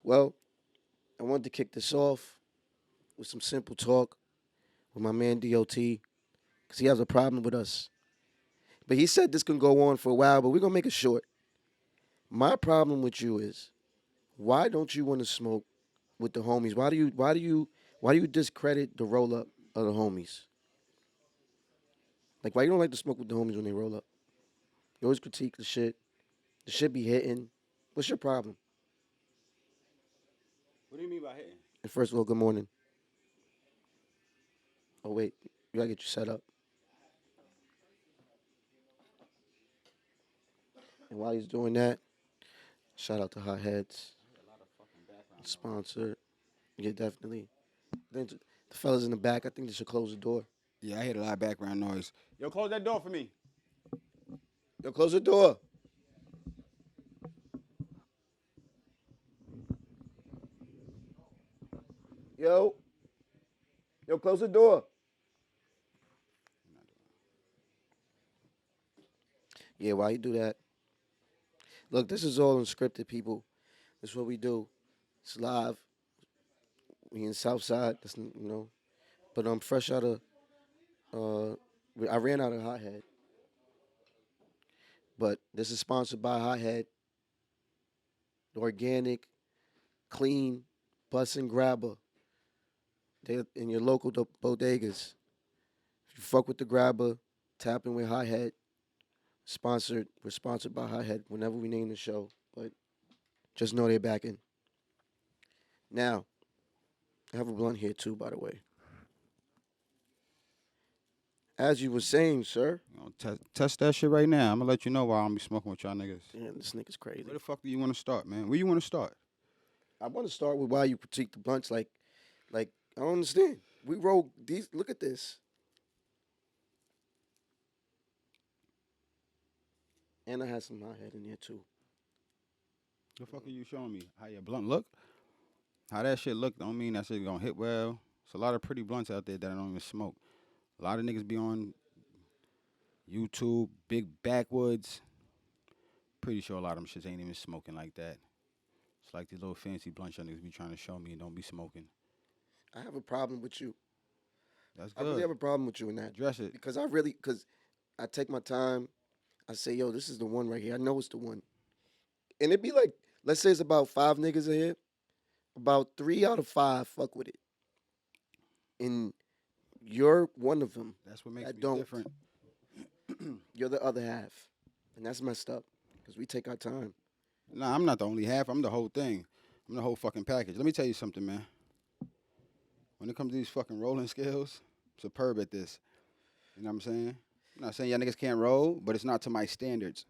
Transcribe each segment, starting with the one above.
Well, I wanted to kick this off with some simple talk with my man DOT because he has a problem with us. But he said this can go on for a while, but we're going to make it short. My problem with you is why don't you want to smoke with the homies? Why do you discredit the roll up of the homies? Like why you don't like to smoke with the homies when they roll up? You always critique the shit. The shit be hitting. What's your problem? What do you mean by hitting? And first of all, good morning. Oh wait, we gotta get you set up. And while he's doing that, shout out to Hot Heads, sponsored. Yeah, definitely. I think the fellas in the back, I think they should close the door. Yeah, I hear a lot of background noise. Yo, close that door for me. Yo, close the door. Yo. Yo, close the door. Yeah, why you do that? Look, this is all unscripted, people. This is what we do. It's live. We in Southside. That's. But I'm fresh out of. Uh, I ran out of Hothead, but this is sponsored by Hothead. The organic, clean, bus and grabber. They in your local bodegas. If you fuck with the grabber, tap in with Hothead. Sponsored. We're sponsored by Hothead whenever we name the show. But just know they're backing. Now, I have a blunt here too, by the way. As you were saying, sir. You know, test that shit right now. I'm gonna let you know why I don't be smoking with y'all niggas. Damn, this nigga's crazy. Where the fuck do you want to start, man? Where you want to start? I want to start with why you critique the blunts. Like I don't understand. We roll these. Look at this. And I had some Hothead in there too. The fuck are you showing me? How your blunt look? How that shit look don't mean that shit gonna hit well. It's a lot of pretty blunts out there that I don't even smoke. A lot of niggas be on YouTube, big backwoods. Pretty sure a lot of them shits ain't even smoking like that. It's like these little fancy blunts y'all niggas be trying to show me and don't be smoking. I have a problem with you. That's I really good. have a problem with you in that Address it. because I take my time. I say, yo, this is the one right here. I know it's the one. And it'd be like, let's say it's about 5 niggas in here. About 3 out of 5 fuck with it. And you're one of them. That's what makes That me don't. different. You're the other half. And that's messed up because we take our time. Nah, I'm not the only half. I'm the whole thing. I'm the whole fucking package. Let me tell you something, man. When it comes to these fucking rolling skills, I'm superb at this. You know what I'm saying? I'm not saying y'all niggas can't roll, but it's not to my standards.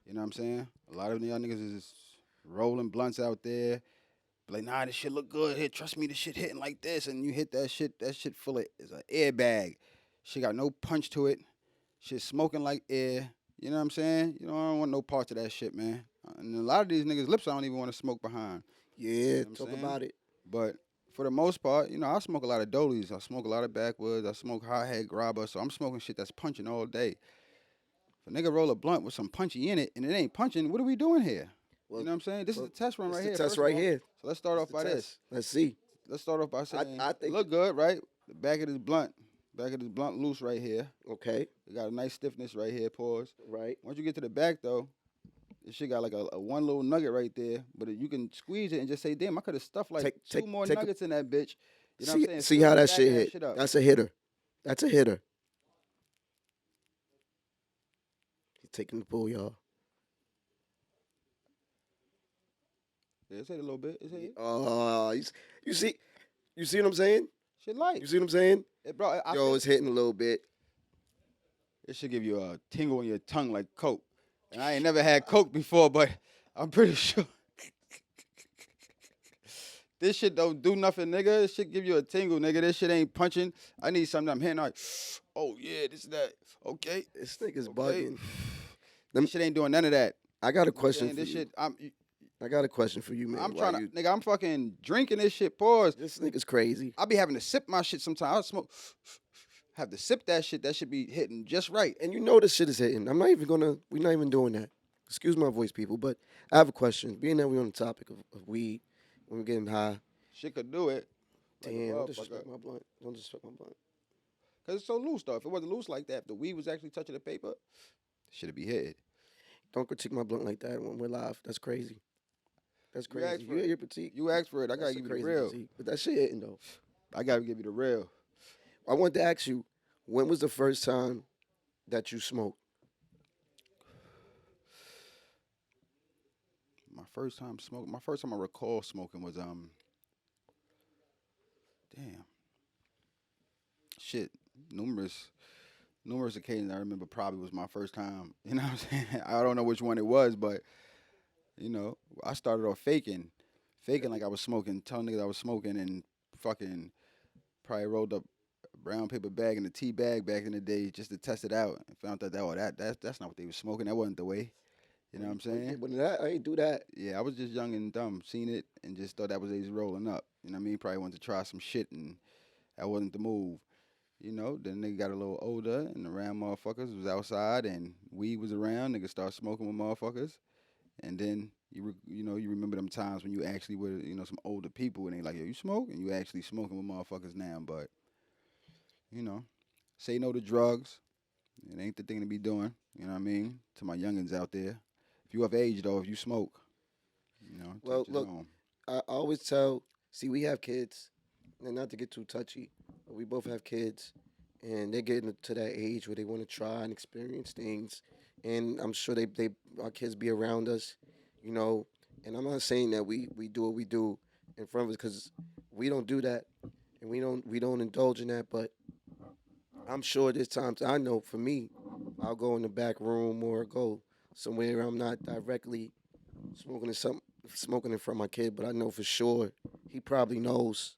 You know what I'm saying? A lot of y'all niggas is rolling blunts out there. Be like, nah, this shit look good. Here, trust me, this shit hitting like this. And you hit that shit full of, it's an airbag. Shit got no punch to it. Shit smoking like air. You know what I'm saying? You know, I don't want no parts of that shit, man. And a lot of these niggas' lips I don't even want to smoke behind. Yeah, You know what I'm talk saying? about it. But for the most part, you know, I smoke a lot of dolies. I smoke a lot of backwoods. I smoke high-head grabber. So I'm smoking shit that's punching all day. If a nigga roll a blunt with some punchy in it and it ain't punching, what are we doing here? Well, You know what I'm saying? This is well, the test run it's right the here. test first of right all. here. So let's start It's off the by test. this. Let's see. Let's start off by saying, I it think. look good, right? The back of this blunt. Back of this blunt loose right here. Okay, It got a nice stiffness right here, pause. right. Once you get to the back, though, this shit got like a one little nugget right there. But you can squeeze it and just say, damn, I could have stuffed like two more nuggets in that bitch. You know what I'm saying? See Fill how the that back shit of that hit. shit up. That's a hitter. That's a hitter. He's taking the pull, y'all. Yeah, it's hit a little bit. It's hit. You see, what I'm saying? Shit light. You see what I'm saying? Bro, Yo, it's hitting a little bit. it should give you a tingle in your tongue like Coke. And I ain't never had Coke before, but I'm pretty sure this shit don't do nothing, nigga. This shit give you a tingle, nigga. This shit ain't punching. I need something I'm hitting like, oh yeah, this that. Okay. This nigga's Okay. bugging. This shit ain't doing none of that. I got a You know what I'm question saying? for This you. shit, I got a question for you, man. I'm Why trying to, nigga, I'm fucking drinking this shit, pause. This nigga's crazy. I be having to sip my shit sometimes. I smoke, have to sip that shit. That should be hitting just right. And you know this shit is hitting. We're not even doing that. Excuse my voice, people, but I have a question. Being that we're on the topic of weed, when we're getting high. Shit could do it like a Damn, don't motherfucker. disrespect my blunt. Don't disrespect my blunt. Cause it's so loose though. If it wasn't loose like that, if the weed was actually touching the paper, should be hit. Don't critique my blunt like that when we're live. That's crazy. That's You crazy. asked for You it. hit your critique. You asked for it. I gotta That's a give you the crazy real. critique. But that shit hitting though. I gotta give you the real. I wanted to ask you, when was the first time that you smoked? My first time smoking. My first time I recall smoking was damn shit. Numerous numerous occasions I remember probably was my first time. You know what I'm saying? I don't know which one it was, but I started off faking like I was smoking, telling niggas I was smoking, and fucking probably rolled up a brown paper bag and a tea bag back in the day just to test it out, and found out that that's not what they was smoking. That wasn't the way. You know what I'm When you saying? did one of that, I ain't do that. Yeah, I was just young and dumb, seen it and just thought that was easy rolling up. You know what I mean? Probably wanted to try some shit and that wasn't the move. Then they got a little older and around motherfuckers was outside and weed was around. Niggas start smoking with motherfuckers, and then you remember them times when you actually were some older people and they like, yo, you smoke, and you actually smoking with motherfuckers now. But you know, say no to drugs. It ain't the thing to be doing. You know what I mean? To my youngins out there, if you of age though, if you smoke, to Well, each his look, own. I always tell. See, we have kids, and not to get too touchy, but we both have kids, and they're getting to that age where they want to try and experience things, and I'm sure they our kids be around us, you know. And I'm not saying that we do what we do in front of us because we don't do that, and we don't indulge in that. But I'm sure there's times I know for me, I'll go in the back room or go somewhere I'm not directly smoking in front of my kid, but I know for sure he probably knows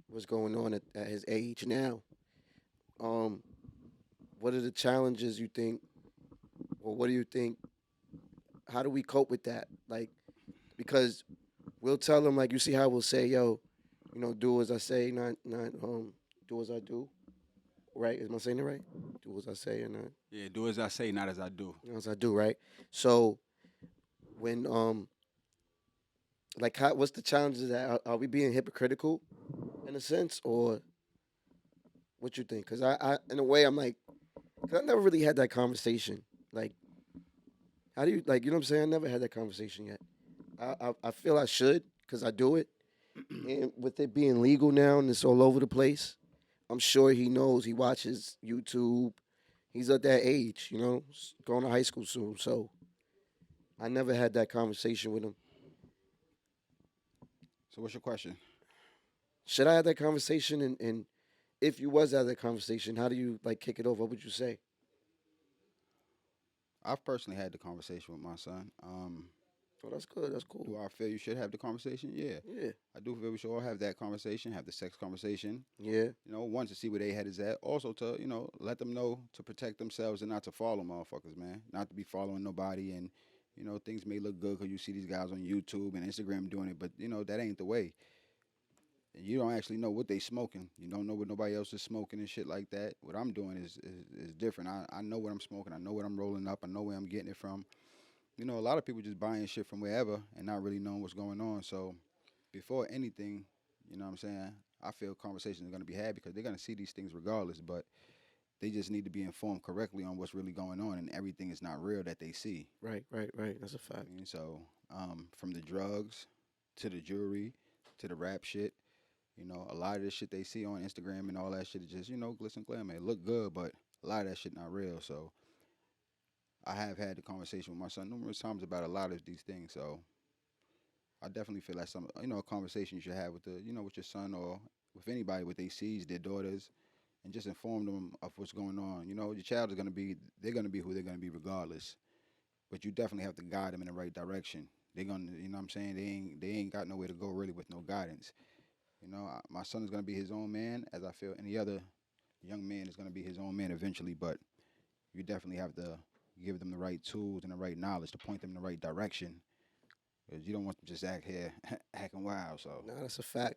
what's going on at his age now. Um, what are the challenges you think, or what do you think? How do we cope with that? Like, because we'll tell them, like, you see how we'll say, yo, do as I say, not do as I do. Right? Am I saying it right? Do as I say and not Yeah, do as I say, not as I do. as I do. Right? So when like, what's the challenges that are we being hypocritical in a sense, or what you think? Because I in a way, I'm like, 'cause I never really had that conversation. Like, how do you, like, you know what I'm saying? I never had that conversation yet. I feel I should because I do it. And with it being legal now and it's all over the place, I'm sure he knows. He watches YouTube. He's at that age, going to high school soon. So I never had that conversation with him. So what's your question? Should I have that conversation? And if you was at that conversation, how do you like kick it off? What would you say? I've personally had the conversation with my son. Oh, that's good. That's cool. Do I feel you should have the conversation? Yeah, Yeah. I do feel we should all have that conversation, have the sex conversation. Yeah. One to see where their head is at. Also to, let them know to protect themselves and not to follow motherfuckers, man. Not to be following nobody. And, things may look good because you see these guys on YouTube and Instagram doing it, but, that ain't the way. And you don't actually know what they smoking. You don't know what nobody else is smoking and shit like that. What I'm doing is different. I know what I'm smoking. I know what I'm rolling up. I know where I'm getting it from. A lot of people just buying shit from wherever and not really knowing what's going on. So before anything, what I'm saying, I feel conversations are going to be had because they're going to see these things regardless, but they just need to be informed correctly on what's really going on, and everything is not real that they see. Right. Right. Right. That's a fact. And so, from the drugs to the jewelry to the rap shit, a lot of this shit they see on Instagram and all that shit is just, glitz and glam. It look good, but a lot of that shit not real. So I have had the conversation with my son numerous times about a lot of these things. So I definitely feel like a conversation you should have with with your son or with anybody with their sees, their daughters, and just inform them of what's going on. Your child is they're gonna be who they're gonna be regardless. But you definitely have to guide them in the right direction. They're gonna, what I'm saying, they ain't got nowhere to go really with no guidance. My son is gonna be his own man, as I feel any other young man is gonna be his own man eventually. But you definitely have to give them the right tools and the right knowledge to point them in the right direction. Because you don't want them just act here acting wild. So No, that's a fact.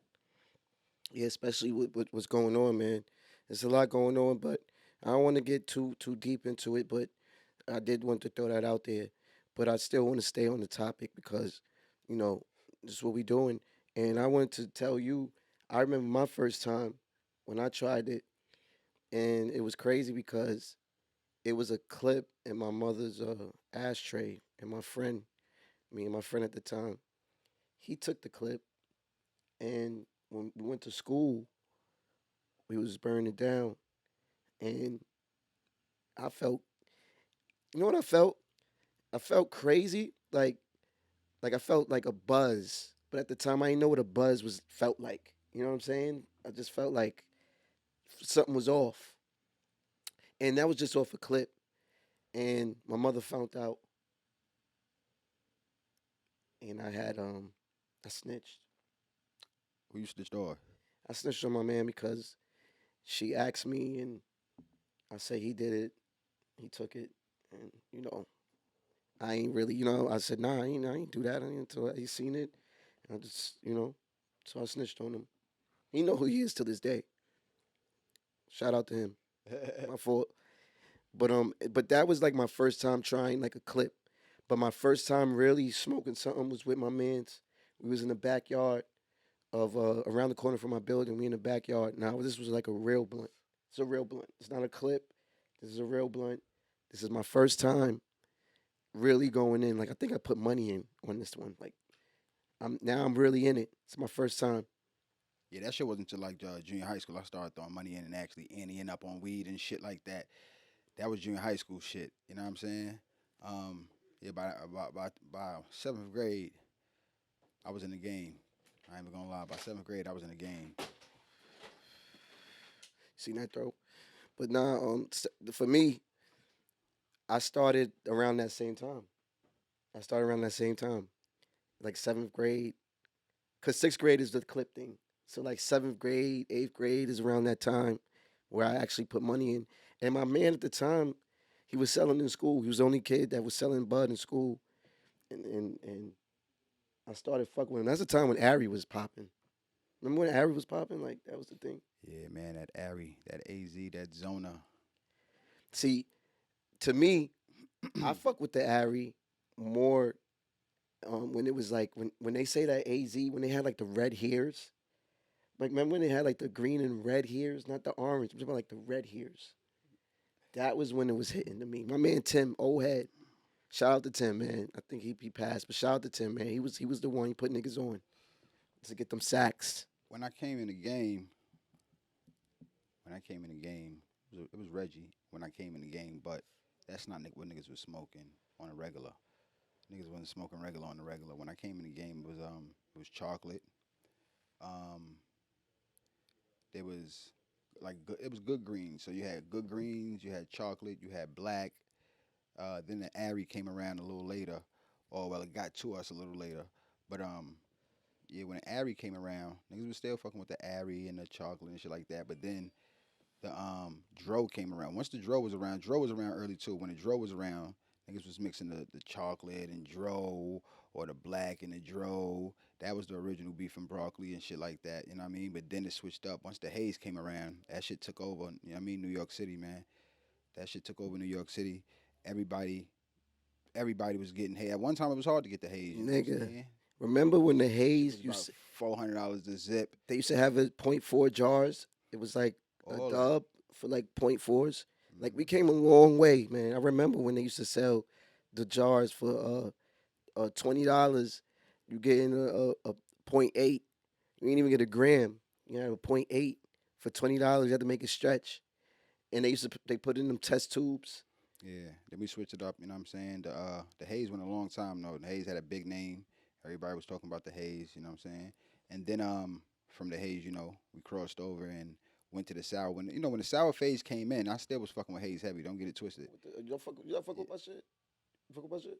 Yeah, especially with what's going on, man. There's a lot going on, but I don't want to get too deep into it. But I did want to throw that out there. But I still want to stay on the topic because, you know, this is what we're doing. And I wanted to tell you, I remember my first time when I tried it, and it was crazy because it was a clip in my mother's ashtray, and me and my friend at the time, he took the clip, and when we went to school, we was burning it down, and I felt, you know what I felt? I felt crazy, like I felt like a buzz, but at the time I didn't know what a buzz was felt like. You know what I'm saying? I just felt like something was off, and that was just off a clip. And my mother found out, and I snitched. Who you stitched off? I snitched on my man because she asked me, and I say he did it, he took it, and I ain't really, I said nah, I ain't do that until he seen it. And I just, so I snitched on him. He know who he is to this day. Shout out to him. My fault. But that was like my first time trying like a clip. But my first time really smoking something was with my mans. We was in the backyard of around the corner from my building. We in the backyard. Now this was like a real blunt. It's a real blunt. It's not a clip. This is a real blunt. This is my first time really going in. Like I think I put money in on this one. Like I'm really in it. It's my first time. Yeah, that shit wasn't until like junior high school I started throwing money in and actually anteing up on weed and shit like that. That was junior high school shit. You know what I'm saying? Yeah, by seventh grade, I was in the game. I ain't even gonna lie. By seventh grade, I was in the game. See that throw? But nah, for me, I started around that same time. I started around that same time, like seventh grade, because sixth grade is the clip thing. So like seventh grade, eighth grade is around that time where I actually put money in. And my man at the time, he was selling in school. He was the only kid that was selling bud in school, and I started fucking with him. That's the time when Ari was popping. Remember when Ari was popping? Like that was the thing. Yeah, man, that Ari, that AZ, that Zona. See, to me, I fuck with the Ari more when it was like when they say that AZ when they had like the red hairs. Like remember when they had like the green and red hairs, not the orange. I'm talking about like the red hairs. That was when it was hitting to me. My man Tim, old head. Shout out to Tim, man. I think he passed, but shout out to Tim, man. He was the one he put niggas on to get them sacks. When I came in the game, when I came in the game, it was Reggie when I came in the game, but that's not what niggas was smoking on a regular. Niggas wasn't smoking regular on the regular. When I came in the game, it was chocolate. Um, there was it was good greens. So you had good greens, you had chocolate, you had black. Then the Ari came around a little later. Or well, it got to us a little later. But yeah, when the Ari came around, niggas was still fucking with the Ari and the chocolate and shit like that. But then the Dro came around. Once the Dro was around early too. When the Dro was around, niggas was mixing the chocolate and Dro or the black and the Dro. That was the original beef from broccoli and shit like that. You know what I mean? But then it switched up. Once the haze came around, that shit took over. You know what I mean? New York City, man. That shit took over New York City. Everybody, everybody was getting haze. At one time, it was hard to get the haze. You know what I'm Nigga, saying? remember when the It haze was about $400 a zip. they used to have it point .4 jars? It was like a All that. dub for like point .4s. Like we Hmm. came a long way, man. I remember when they used to sell the jars for $20. You getting a point .8. You ain't even get a gram. You had a point .8 for $20. You had to make it stretch. And they put in them test tubes. Yeah. Then we switched it up. You know what I'm saying? The haze went a long time though. The haze had a big name. Everybody was talking about the haze. You know what I'm saying? And then from the haze, we crossed over and went to the sour. When the sour phase came in, I still was fucking with haze heavy. Don't get it twisted. You don't fuck Yeah, with my shit? You fuck with my shit?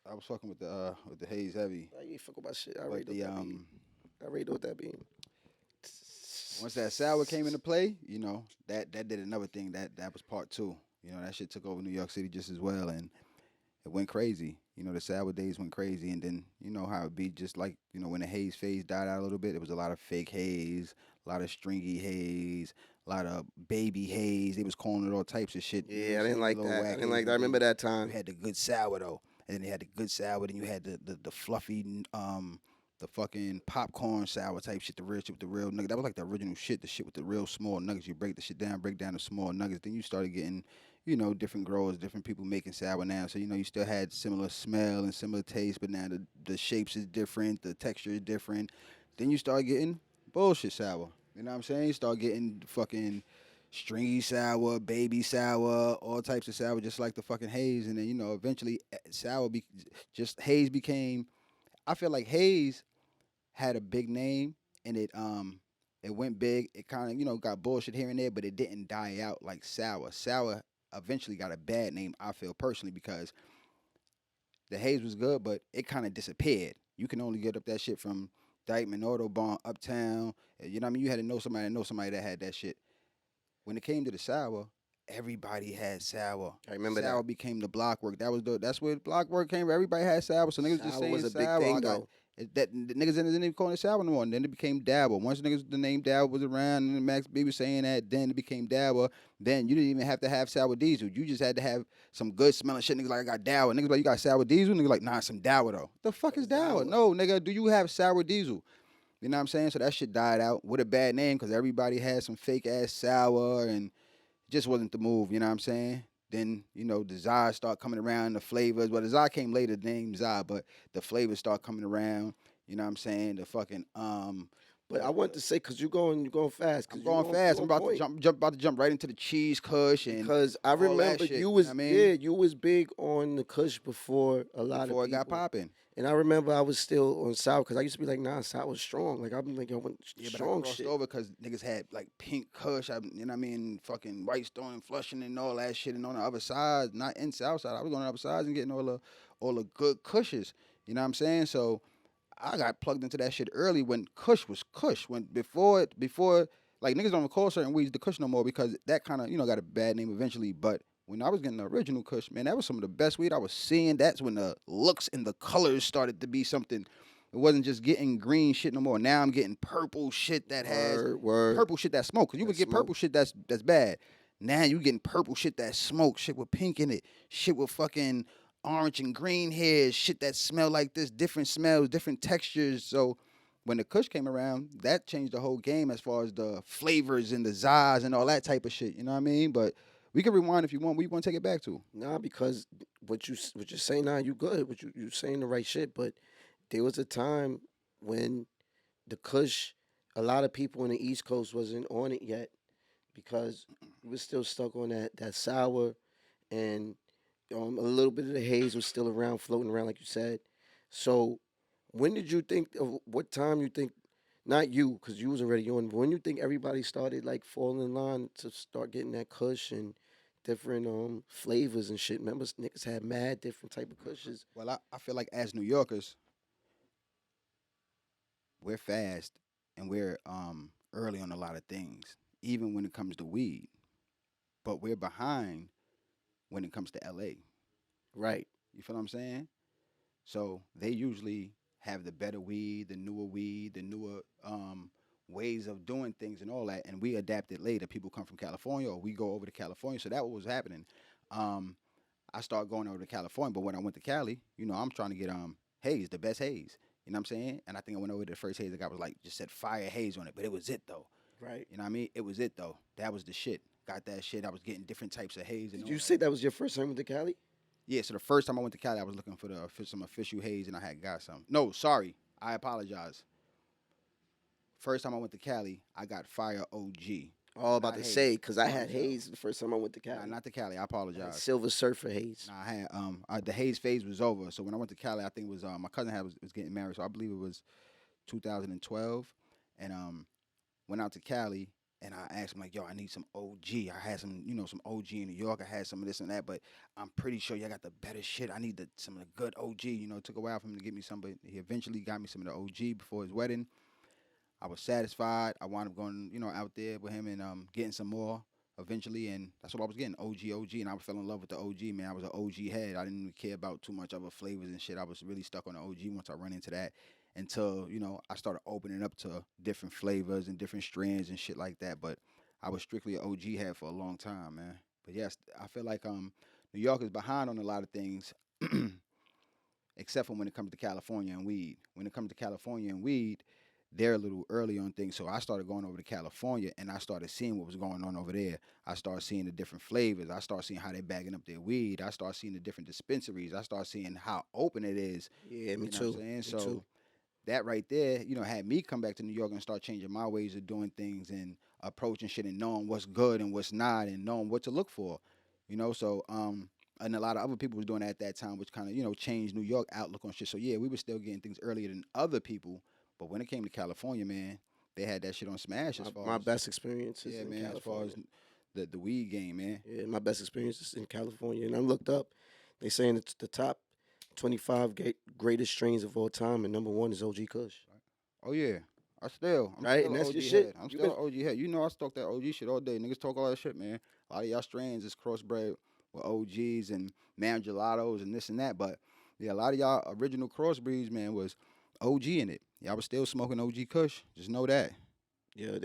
I was fucking with the haze heavy. Nah, you ain't fuck with my shit. I already But know what the that be. I already know what that be. once that sour came into play, that did another thing. That was part two. That shit took over New York City just as well, and it went crazy. The sour days went crazy, and then you know how it be. Just like when the haze phase died out a little bit, it was a lot of fake haze, a lot of stringy haze, a lot of baby haze. They was calling it all types of shit. You know what Yeah, I'm I didn't saying? The like little that. I whack didn't haze, like that. I and remember then that you time. had the good sour though, and then they had the good sour, then you had the fluffy the fucking popcorn sour type shit, the real shit with the real nuggets. That was like the original shit, the shit with the real small nuggets. You break the shit down, break down the small nuggets. Then you started getting, different growers, different people making sour now. So, you still had similar smell and similar taste, but now the shapes is different, the texture is different. Then you start getting bullshit sour. You know what I'm saying? You start getting fucking stringy sour, baby sour, all types of sour, just like the fucking haze. And then, eventually just haze became, I feel like haze had a big name and it went big. It kind of got bullshit here and there, but it didn't die out like sour. Sour eventually got a bad name. I feel personally because the haze was good, but it kind of disappeared. You can only get up that shit from Dykeman, Autobahn, Uptown. You know what I mean? You had to know somebody that had that shit. When it came to the sour, everybody had sour. I remember Sour that. became the block work. That's where block work came from. Everybody had sour, so niggas just Sour was saying a big sour. thing though. That the niggas didn't even call it sour no more. And then it became dabble. Once the name dabble was around, and Max B was saying that, then it became dabble. Then you didn't even have to have sour diesel. You just had to have some good smelling shit. Niggas like I got dabble. Niggas like you got sour diesel. Niggas like nah, some dabble though. The fuck What is is dabble? sour? No, nigga, do you have sour diesel? You know what I'm saying? So that shit died out with a bad name because everybody had some fake ass sour and just wasn't the move, you know what I'm saying? Then, the Zod start coming around, the flavors. Well, the Zod came later, the name Zod, but the flavors start coming around, you know what I'm saying? The fucking But I want to say, cause you're going fast, I'm cause going you fast. I'm on about to point. jump right into the cheese kush and Because I all that remember shit, you you know what I was mean? yeah, you was big on the Kush before a lot of Before it got people. popping. And I remember I was still on sour because I used to be like, nah, sour's strong. Like I've been like, yo, want Yeah, but I strong crossed shit. over because niggas had like pink kush, you know what I mean? Fucking White Stone and Flushing and all that shit. And on the other side, not in South Side, I was on the other side and getting all the good cushes. You know what I'm saying? So I got plugged into that shit early when Kush was Kush. When before like niggas don't call certain weeds the Kush no more because that kind of got a bad name eventually. But when I was getting the original Kush, man, that was some of the best weed I was seeing. That's when the looks and the colors started to be something. It wasn't just getting green shit no more. Now I'm getting purple shit that has Word. purple shit that smoke. Cause you would That get purple smoke. shit that's bad. Now you getting purple shit that smoke, shit with pink in it, shit with fucking orange and green hairs, shit that smell like this, different smells, different textures. So when the Kush came around, that changed the whole game as far as the flavors and the zaz and all that type of shit. You know what I mean? But we can rewind if you want. Where you want to take it back to? Nah, because what you're saying now, you good. You saying the right shit. But there was a time when the Kush, a lot of people in the East Coast wasn't on it yet because we was still stuck on that sour and a little bit of the haze was still around, floating around, like you said. So, when did you think of what time you think? Not you, because you was already on. But when you think everybody started like falling in line to start getting that Kush and different flavors and shit. Remember, niggas had mad different type of Kushes. Well, I feel like as New Yorkers, we're fast and we're early on a lot of things, even when it comes to weed. But we're behind when it comes to LA. Right. You feel what I'm saying? So they usually have the better weed, the newer ways of doing things and all that, and we adapt it later. People come from California, or we go over to California. So that what was happening. Um, I started going over to California, but when I went to Cali, I'm trying to get haze, the best haze. You know what I'm saying? And I think I went over to the first haze I got was like just said fire haze on it, but it was it though. Right. You know what I mean? It was it though. That was the shit. Got that shit. I was getting different types of haze and Did all you that. say that was your first time with the Cali? Yeah, so the first time I went to Cali, I was looking for some official haze, and I had got some. No, sorry, I apologize. First time I went to Cali, I got Fire OG, All about not to haze. say, because I had Bombshell. haze the first time I went to Nah, Cali. not the Cali. I I had apologize. Silver Surfer haze. Nah, I had the haze phase was over. So when I went to Cali, I think it was my cousin was getting married, so I believe it was 2012, and went out to Cali. And I asked him like, "Yo, I need some OG. I had some, some OG in New York. I had some of this and that, but I'm pretty sure y'all got the better shit. I need some of the good OG. It took a while for him to get me some, but he eventually got me some of the OG before his wedding. I was satisfied. I wound up going, out there with him and getting some more eventually, and that's what I was getting, OG, and I fell in love with the OG, man. I was an OG head. I didn't even care about too much other flavors and shit. I was really stuck on the OG once I run into that until, I started opening up to different flavors and different strands and shit like that, but I was strictly an OG head for a long time, man. But yes, I feel like New York is behind on a lot of things. except for when it comes to California and weed. When it comes to California and weed, they're a little early on things. So I started going over to California and I started seeing what was going on over there. I started seeing the different flavors. I started seeing how they're bagging up their weed. I started seeing the different dispensaries. I started seeing how open it is. Yeah, me You know what I'm too. saying? Me too. So that right there, had me come back to New York and start changing my ways of doing things and approaching shit and knowing what's good and what's not and knowing what to look for. And a lot of other people was doing that at that time, which kind of, changed New York outlook on shit. So yeah, we were still getting things earlier than other people. But when it came to California, man, they had that shit on smash as far My as, best experiences yeah, in man, as far as California. the weed game, man. Yeah, my best experiences in California. And I looked up, they saying it's the top 25 greatest strains of all time, and number one is OG Kush. Oh yeah. I'm Right? still And an that's your OG shit. head. I'm You still been an OG head. I stalk that OG shit all day. Niggas talk all that shit, man. A lot of y'all strands is crossbred with OGs and man gelatos and this and that. But yeah, a lot of y'all original crossbreeds, man, was OG in it. Y'all was still smoking OG Kush. Just know that. yeah,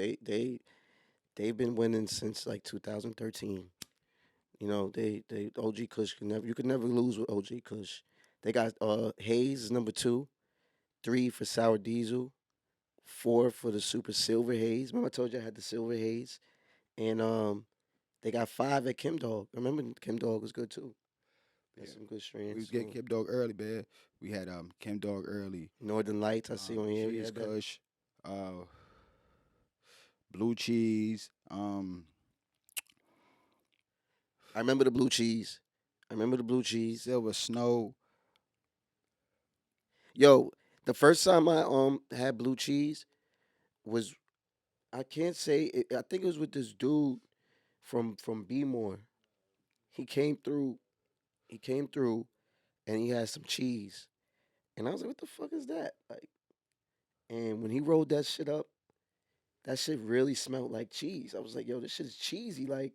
they've been winning since like 2013. They OG Kush you could never lose with OG Kush. They got Hayes is number two, three for Sour Diesel, four for the Super Silver Haze. Remember I told you I had the Silver Haze, and they got five at Kim Dog. Remember Kim Dog was good too. Yeah. That's some good We was strands. getting Kim Dog early, man. We had Kim Dog early. Northern Lights, I see on here. You Cheese had that. Kush, blue cheese, I remember the blue cheese. I remember the blue cheese. silver snow. Yo, the first time I had blue cheese was I can't say it, I think it was with this dude from Bmore. He came through. He came through, and he had some cheese, and I was like, "What the fuck is that?" Like, and when he rolled that shit up, that shit really smelled like cheese. I was like, "Yo, this shit is cheesy." Like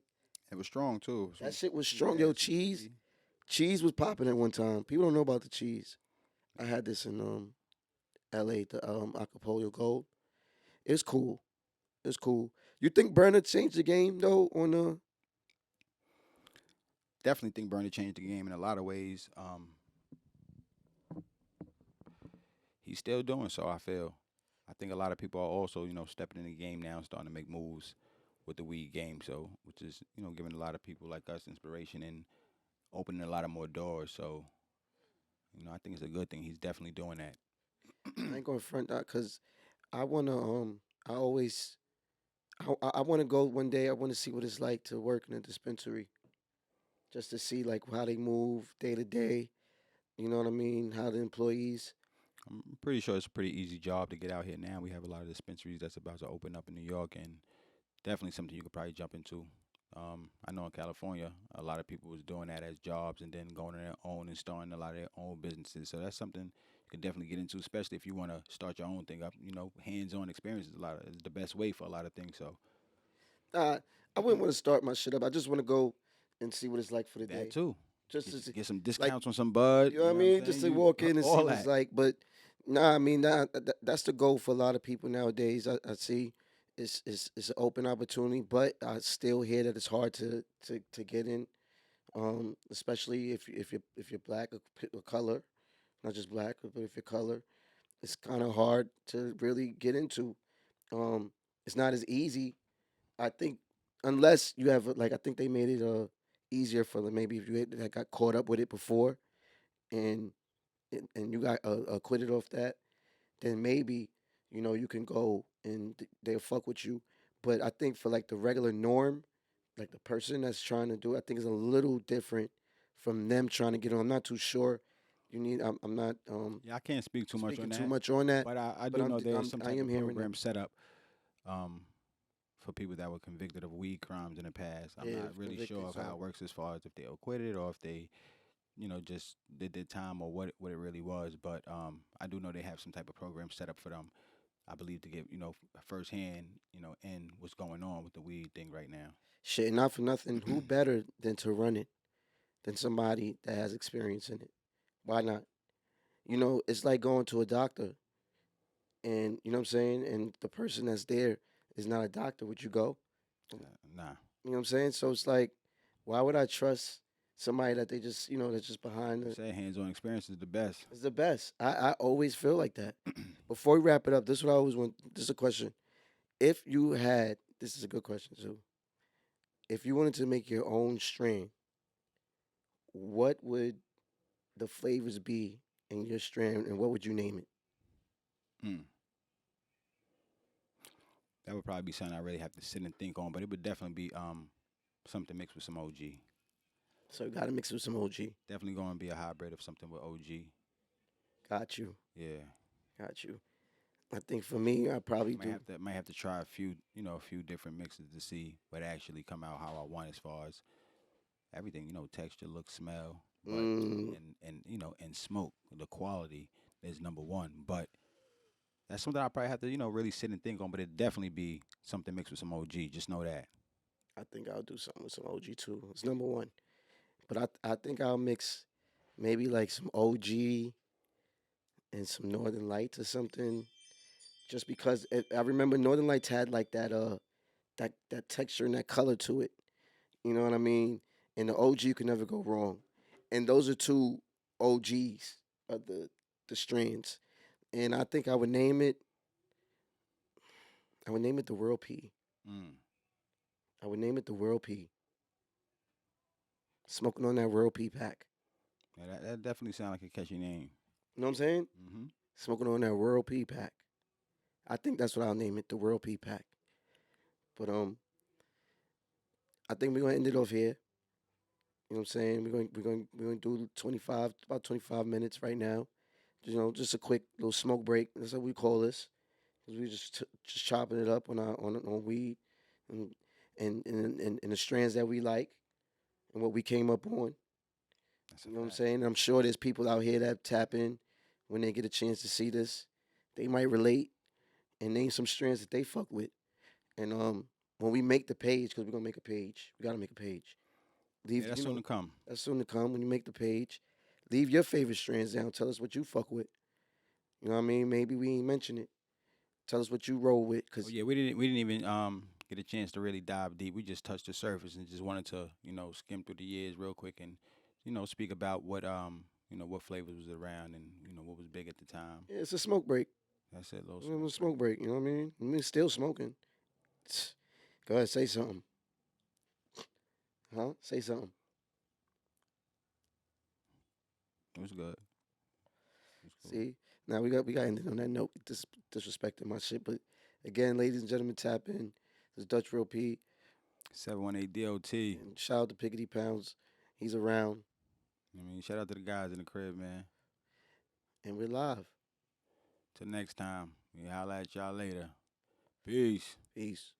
It was strong too. that shit was Some strong. Yo, gas, some cheese. cheese. Cheese was popping at one time. People don't know about the cheese. I had this in L.A. the Acapulco Gold. It's cool. It's cool. You think Burner changed the game though on the Definitely think Bernie changed the game in a lot of ways. He's still doing so. I feel. I think a lot of people are also, stepping in the game now and starting to make moves with the weed game. So, which is, giving a lot of people like us inspiration and opening a lot of more doors. So, I think it's a good thing. He's definitely doing that. I ain't gonna front that because I wanna I always I wanna go one day. I wanna see what it's like to work in a dispensary, just to see like how they move day to day. You know what I mean? How the employees. I'm pretty sure it's a pretty easy job to get out here now. We have a lot of dispensaries that's about to open up in New York, and definitely something you could probably jump into. I know in California, a lot of people was doing that as jobs and then going on their own and starting a lot of their own businesses. So that's something you can definitely get into, especially if you want to start your own thing up. Hands-on experience is the best way for a lot of things. So Uh, I wouldn't want to start my shit up. I just want to go and see what it's like for the that day. too. Just Get, to see, get some like discounts on some bud. you know what You I know what I'm mean? Just saying? to You walk in and see all what it's that. like. But nah, I mean that's the goal for a lot of people nowadays. I see it's an open opportunity, but I still hear that it's hard to get in. Especially if you're black or color, not just black, but if you're color, it's kind of hard to really get into. Um, it's not as easy, I think, unless you have like I think they made it easier for maybe if you that got caught up with it before and and you got acquitted off that, then maybe you can go and they'll fuck with you. But I think for like the regular norm, like the person that's trying to do it, I think it's a little different from them trying to get on. I'm not too sure. I'm not Yeah, I can't speak too much speaking on too that, much on that, but I but do know there's some I type am of hearing that. program set up um, for people that were convicted of weed crimes in the past. I'm Yeah, not really sure convicted. of how So it works as far as if they're acquitted or if they, just did their time or what it really was. But I do know they have some type of program set up for them. I believe to get firsthand, in what's going on with the weed thing right now. shit, not for nothing. Who better than to run it than somebody that has experience in it? Why not? It's like going to a doctor, and you know what I'm saying, and the person that's there is not a doctor. Would you go? You Nah, know what I'm saying? So it's like, why would I trust somebody that they just, that's just behind the. Say hands-on experience is the best. It's the best. I always feel like that. Before we wrap it up, this is what I always want. This is a question. If you had, this is a good question too. If you wanted to make your own strain, what would the flavors be in your strain, and what would you name it? Mm. That would probably be something I really have to sit and think on, but it would definitely be something mixed with some OG. So you got to mix it with some OG. Definitely going to be a hybrid of something with OG. Got you. Yeah. Got you. I think for me, I probably do. Might have to try a few different mixes to see what actually come out how I want as far as everything, texture, look, smell, but Mm, and smoke, the quality is number one. But that's something I probably have to, really sit and think on. But it definitely be something mixed with some OG. Just know that. I think I'll do something with some OG too. It's number one. But I think I'll mix maybe like some OG and some Northern Lights or something. Just because I remember Northern Lights had like that texture and that color to it. You know what I mean? And the OG you can never go wrong. And those are two OGs of the strands. And I think I would name it. I would name it the World P. Mm. I would name it the World P. Smoking on that World P pack. Yeah, that definitely sounds like a catchy name. You know what I'm saying? Hmm. Smoking on that World P pack. I think that's what I'll name it, the World P pack. But I think we're gonna end it off here. You know what I'm saying? We're going to do 25 minutes right now. Just a quick little smoke break. That's what we call this. 'Cause we just chopping it up on weed and and the strands that we like and what we came up on. That's a You know what I'm fact. saying? I'm sure there's people out here that tap in when they get a chance to see this. They might relate and name some strands that they fuck with. And when we make the page, because we're gonna make a page, we gotta make a page. Yeah, Leave, that's soon to come. that's soon to come. When you make the page, leave your favorite strands down. Tell us what you fuck with. You know what I mean? Maybe we ain't mention it. Tell us what you roll with, Oh cause yeah, we didn't even get a chance to really dive deep. We just touched the surface and just wanted to skim through the years real quick and speak about what what flavors was around and what was big at the time. yeah, it's a smoke break. That's it, little It's a smoke break. smoke break. You know what I mean? I mean, still smoking. Go ahead, say something. Huh? Say something. It was good. It was cool. See, now we got ended on that note. Disrespecting my shit, but again, ladies and gentlemen, tap in. This is Dutch Real P, 718 DOT. and shout out to Piggity Pounds. He's around, I mean, shout out to the guys in the crib, man. and we're live. Till next time, we holla at y'all later. Peace. Peace.